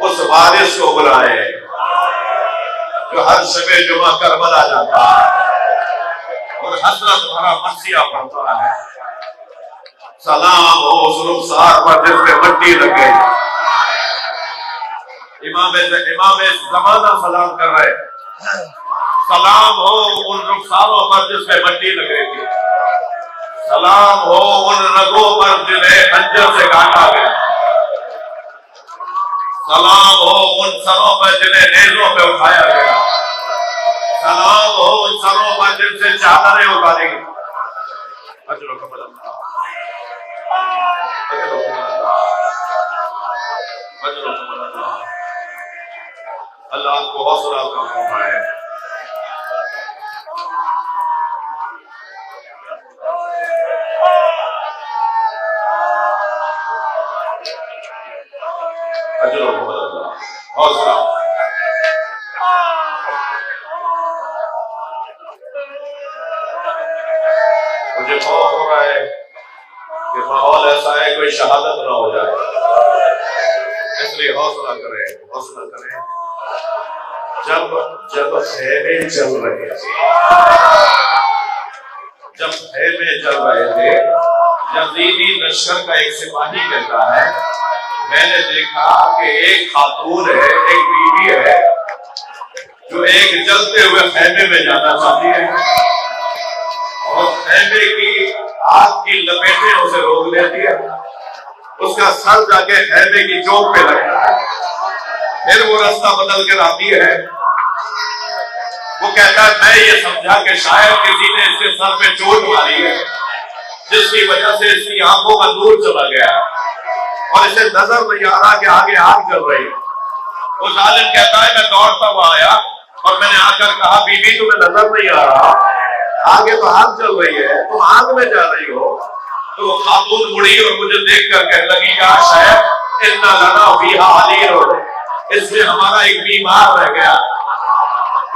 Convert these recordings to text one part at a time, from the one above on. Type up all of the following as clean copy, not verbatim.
उस वारिस को बुलाए जो हर शबे जुमा करबला जाता और हसरत भरा मसीहा पढ़ता है। सलाम हो उस रुखसार पर जिस पे मट्टी लगे। इमाम जमाना सलाम कर रहे। सलाम हो उन रुखसारों पर जिसपे मट्टी लग रही थी। सलाम हो उन रगों पर जिन्हें खंजर से काटा गया। सलाम हो उन सरों पर जिन्हें नेज़ों पे उठाया गया। सलाम हो उन सरों पर जिनसे चादरें उतारी गई। अजर कबल अल्लाह, अजर कबल अल्लाह, अजर कबल अल्लाह। अल्लाह को हौसला का फरमाए। अजर कबल अल्लाह, हौसला। मुझे खौफ हो रहा है कि माहौल ऐसा है कोई शहादत ना हो जाए, इसलिए हौसला करें, हौसला करें। जब खेमे चल रहे थे, जब खेमे चल रहे थे, यजीदी लश्कर का एक सिपाही कहता है, मैंने देखा कि एक खातून है, एक बीवी है जो एक जलते हुए खेमे में जाना चाहती है और खेमे की आग की लपेटें उसे रोक लेती है। उसका सर जाके खेमे की चोट पे लगता है, फिर वो रास्ता बदल कर आती है। वो कहता है मैं ये समझा कि शायद किसी ने इसके सर पे चोट मारी है जिसकी वजह से इसकी आंखों का नूर चला गया और इसे नजर नहीं आ रहा कि आगे आग चल रही है। वो जालिम कहता है मैं दौड़ता हुआ आया और मैंने आकर कहा बीबी तुम्हें नजर नहीं आ रहा, आगे तो आग चल रही है, तुम आग में जा रही हो। तो वो खातून मुड़ी और मुझे देख कर कहने लगी या शायद इतना लना फीहा अलीर हो, इसमें हमारा एक बीमार रह गया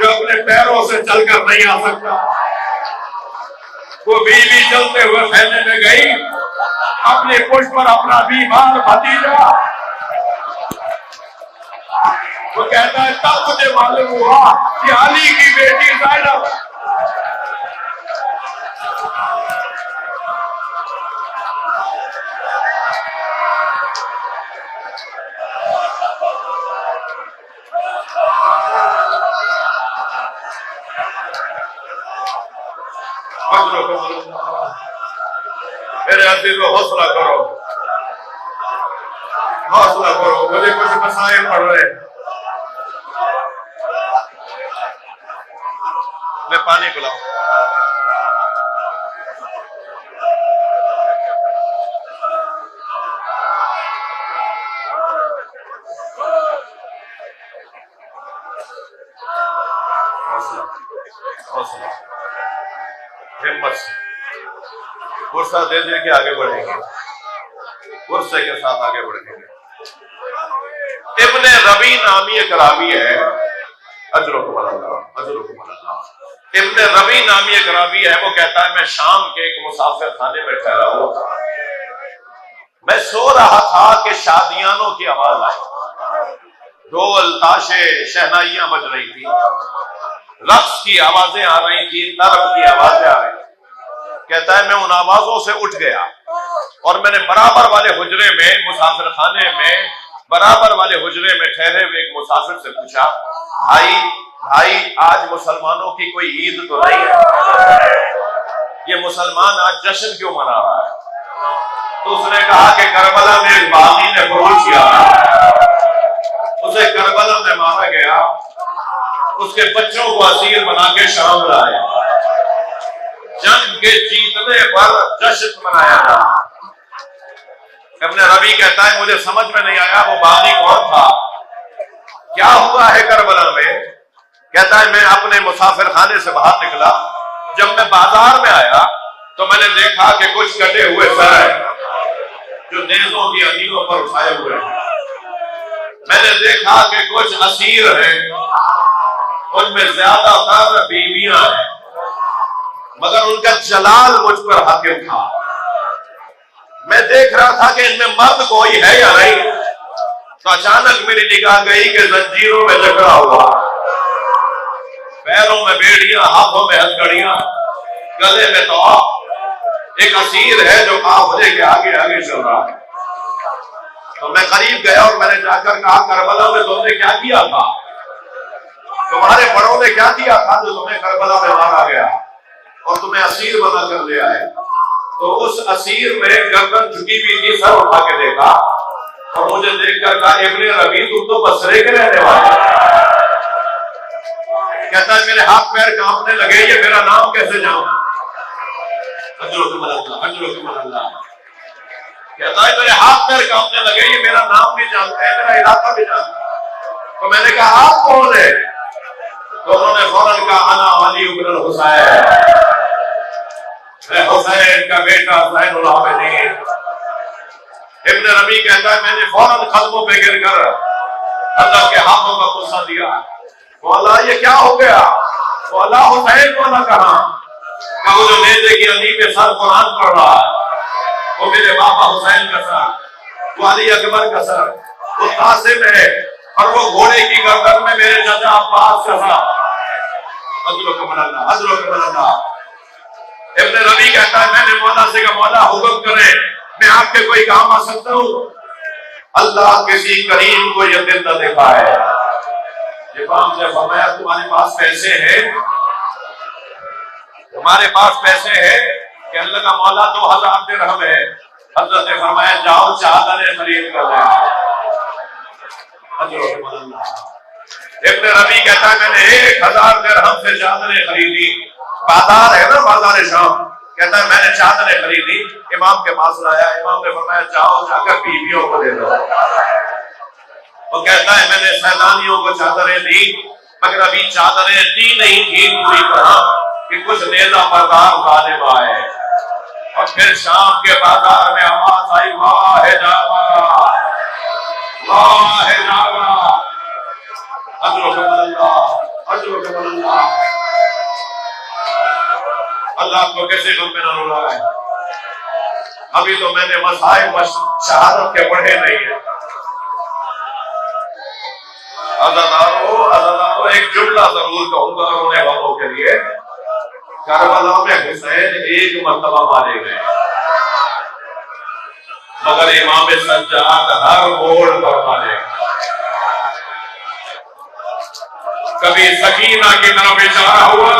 जो अपने पैरों से चलकर नहीं आ सकता। वो बीवी चलते हुए खेमे में गई, अपने पुष्प पर अपना बीमार भतीजा। वो कहता है तब मुझे मालूम हुआ कि अली की बेटी ज़ैनब मेरे अजीज को हौसला करो, हौसला करो। मुझे कुछ मसाइल पड़ रहे, मैं पानी पिलाऊं। हौसला, हौसला, हिम्मत से गुस्सा दे दे के आगे बढ़ेंगे, गुस्से के साथ आगे बढ़ेंगे। इब्ने रबी नामी एक रावी है, अजरुकुम अल्लाह, अजरुकुम अल्लाह। इब्ने रबी नामी एक रावी है, वो कहता है मैं शाम के एक मुसाफिर खाने में ठहरा हुआ था। मैं सो रहा था कि शादियानों की आवाज आई, ढोल ताशे शहनाइयां बज रही थी, रक्स की आवाजें आ रही थी, तर्ब की आवाजें आ रही थी। कहता है मैं उन आवाजों से उठ गया और मैंने बराबर वाले हुजरे में, मुसाफिर खाने में बराबर वाले हुजरे में ठहरे हुए एक मुसाफिर से पूछा, भाई आज मुसलमानों की कोई ईद तो नहीं है, ये मुसलमान आज जश्न क्यों मना रहा है? तो उसने कहा कि करबला में एक बागी ने फरोश किया, उसे करबला में मारा गया, उसके बच्चों को असीर बना के शाम लाए, जंग के जीतने पर जश्न मनाया था। इब्ने रबी कहता है मुझे समझ में नहीं आया वो बागी कौन था, क्या हुआ है करबला में। कहता है मैं अपने मुसाफिर खाने से बाहर निकला, जब मैं बाजार में आया तो मैंने देखा कि कुछ कटे हुए सर हैं जो नेज़ों की अनीरों पर उठाए हुए हैं। मैंने देखा कि कुछ असीर हैं, उनमें ज्यादातर बीवियां हैं, मगर उनका जलाल मुझ पर हाकिम था। मैं देख रहा था कि इनमें मर्द कोई है या नहीं, तो अचानक मेरी निगाह गई कि जंजीरों में जकड़ा हुआ, पैरों में बेड़ियां, हाथों में हथकड़ियां, गले में तो एक असीर है जो काफिले के आगे आगे चल रहा है। तो मैं करीब गया और मैंने जाकर कहा, करबला में तुमने क्या किया था? तुम्हारे बड़ों ने क्या किया था जो तुम्हें करबला में मारा गया और तुम्हें असीर बना कर ले आए? तो उस असीर में गर्दन झुकी हुई थी, सर उठा के देखा और मुझे देखकर कहा, इब्ने रबी तुम तो बसरे के रहने वाले। कहता है मेरे हाथ पैर कांपने लगे, ये मेरा नाम कैसे जाऊं? कहता है मेरे हाथ पैर कांपने लगे, ये मेरा नाम भी जानते हैं, मेरा इलाका भी जानते हैं। तो मैंने कहा आप कौन है? तो उन्होंने फौरन कहा, अना अली इब्न हुसैन, मैं हुसैन का बेटा ज़ैनुल आबिदीन। इब्न रबी कहता है मैंने फौरन कदमों पे गिरकर हज़रत के हाथों का गुस्सा दिया, मौला ये क्या हो गया? मौला हुसैन मौला कहाँ? वो जो नेज़े की अली पे सर कुरान पढ़ रहा है, वो मेरे बाबा हुसैन का सर, वो अली अकबर का सर, वो कासिम है, और वो घोड़े की गर्दन में मेरे चाचा अब्बास का सर। इब्न रबी कहता है मैंने मौला से कहा, मौला हुक्म करें, मैं आपके कोई काम आ सकता हूँ? अल्लाह किसी करीम को यह दिन न दिखाए। इमाम ने फरमाया तुम्हारे पास पैसे हैं? तुम्हारे पास पैसे हैं? कहने लगा मौला 2000 दिरहम है। हजरत ने फरमाया जाओ चादरें खरीद कर ले। इब्न रबी कहता है मैंने 1000 दिरहम से चादरें खरीदी। बाजार है ना, बाजार शाम। कहता है मैंने चादरें खरीदी, इमाम के पास लाया, इमाम ने फरमाया जाओ जाकर बीवियों को दे दो। वो कहता है मैंने सैलानियों को चादरें दी, मगर अभी चादरें दी नहीं थी पूरी तरह कि कुछ नेज़ा बरदार जालिम आए। और फिर शाम के बाजार में आवाज आई, वाह है जावा, वाह है जावा, अल्लाह अल्लाह को कैसे गम में न रोला है। अभी तो मैंने मसाइब शहादत के पढ़े नहीं है। अज़ादारों एक जुमला जरूर कहूंगा रोने वालों के लिए। करबला में हुसैन एक मर्तबा मारे गए, मगर इमाम सज्जाद हर मोड़ पर मारे गए। कभी सकीना की तरफ इशारा हुआ,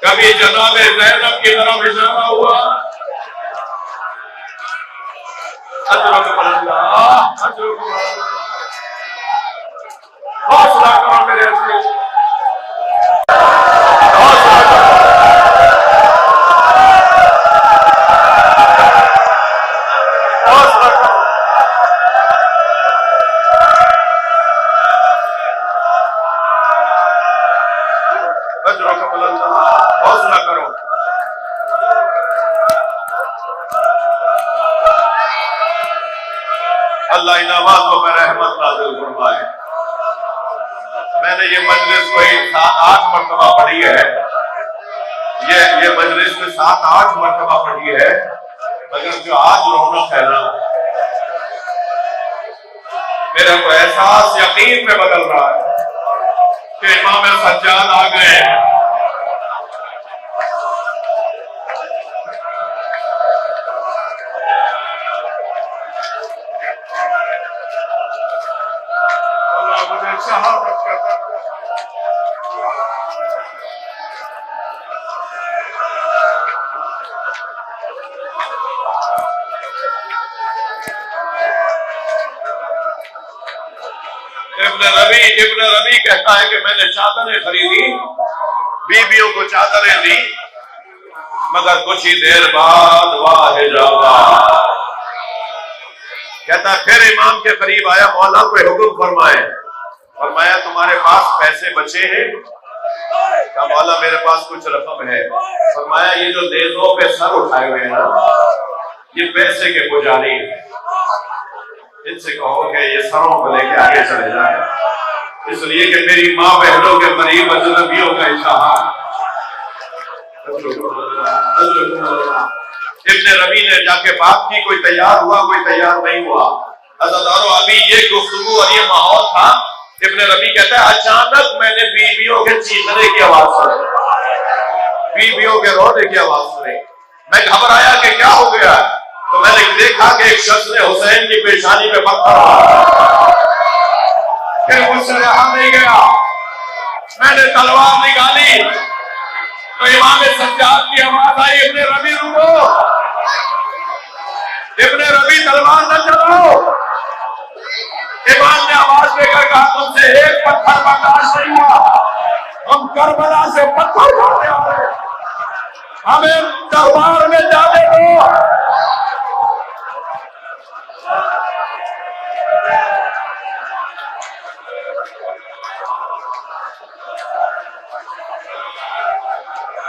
कभी जनाब ज़ैनब की तरफ इशारा हुआ। हौसला करो मेरे अज़ीज़, हौसला करो। हौसला करो। हौसला करो। अल्लाह इन आवाज़ों पर रहमत नाज़िल फरमाए। मैंने ये मजलिस कोई 7-8 मरतबा पढ़ी है, ये मजलिस में 7-8 मरतबा पढ़ी है, मगर जो आज रौनक है ना, मेरे को एहसास यकीन में बदल रहा है कि इमाम सज्जाद आ गए हैं। शहादत करता इब्न रबी कहता है कि मैंने चादरें खरीदी, बीवियों को चादरें दी, मगर कुछ ही देर बाद वाह जावा। कहता फिर इमाम के करीब आया, मौला कोई हुक्म फरमाए। फरमाया तुम्हारे पास पैसे बचे हैं? कहा मौला मेरे पास कुछ रकम है। फरमाया ये जो नेज़ों पे सर उठाए हुए हैं ना, ये पैसे के पुजारी हैं, इनसे कहो कि ये सरों को लेके आगे चले जाए, इसलिए कि मेरी माँ बहनों के करीब अजनबियों का इशारा। इब्न रबी ने जाके बात की, कोई तैयार हुआ, कोई तैयार नहीं हुआ। अज़ादारों, अभी ये गुफ्तगू और ये माहौल था। इब्ने रबी कहता है अचानक मैंने बीवियों के चीखने की आवाज सुनी, बीवियों के रोने की आवाज सुनी। मैं घबराया कि क्या हो गया, तो मैंने देखा कि एक शख्स ने हुसैन की पेशानी पे पत्थर मारा। फिर मुझसे रहा नहीं गया, मैंने तलवार निकाली तो इमाम सज्जाद की आवाज आई, इब्ने रबी रुको, इब्ने रबी तलवार न चलाओ। इमाम ने आवाज देकर कहा तुमसे एक पत्थर बर्दाश्त नहीं हुआ, हम करबला से पत्थर मारने वाले, हमें दरबार में जाने दो।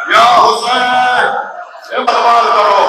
या हुसैन, इस्तेमाल करो,